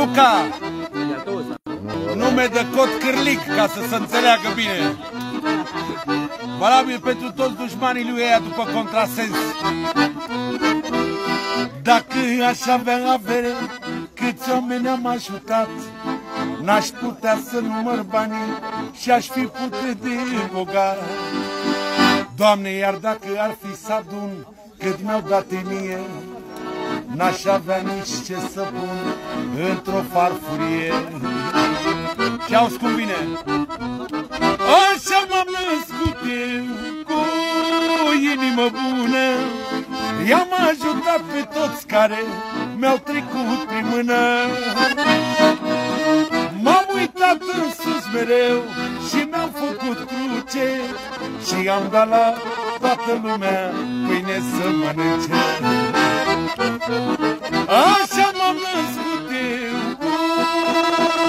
Luca, nume de cod cârlic, ca să se înțeleagă bine. Valabil pentru toți dușmanii lui ăia după contrasens. Dacă aș avea avere, câți oameni am ajutat, n-aș putea să număr banii și aș fi putut de bogat. Doamne, iar dacă ar fi să adun cât mi-au dat mie, n-aș avea nici ce să pun într-o farfurie. Și auzi cum vine. Așa m-am născut eu, cu inimă bună, i-am ajutat pe toți care mi-au trecut prin mână. M-am uitat în sus mereu și mi-am făcut cruce și am dat la toată lumea pâine să mănânce. Așa m-am născut eu,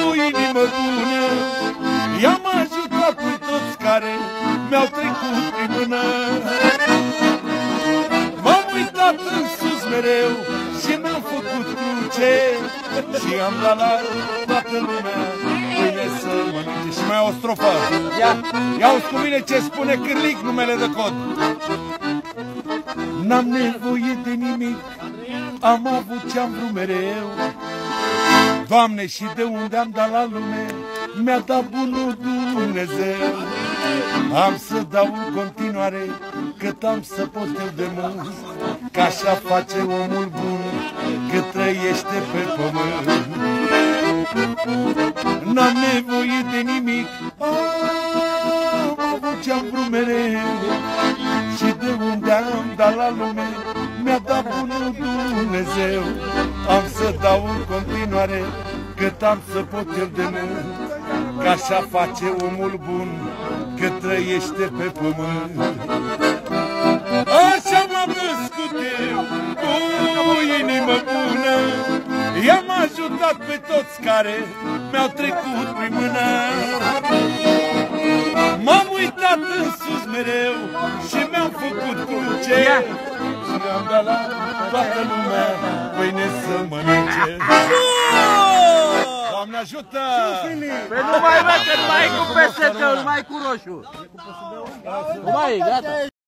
cu inimă bună, i-am ajutat pe toți care mi-au trecut prin mână. M-am uitat în sus mereu și mi-am făcut cruce și am dat la toată lumea pâine să mănânce. Și mai o strofă. Ia-uzi cu mine ce spune Cârlic, numele de cod. N-am nevoie de nimic, am avut ce-am vrut mereu. Doamne, și de unde am dat la lume, mi-a dat bunul Dumnezeu. Am să dau în continuare cât am să pot eu de mult, că așa face omul bun cât trăiește pe pământ. N-am nevoie de nimic, am avut ce-am vrut mereu. Și de unde am dat la lume, mi-a dat bunul Dumnezeu. Am să dau în continuare cât am să pot eu de mult, că așa face omul bun cât trăiește pe pământ. Așa m-am născut eu, cu inimă bună, i-am ajutat pe toți care mi-au trecut prin mână. M-am uitat în sus mereu și mi-am făcut cruce și am dat la toată lumea pâine să mănânce. Doamne ajută! Păi nu mai văd că nu mai e cu pesetă, nu mai e cu roșu. Nu mai e, gata.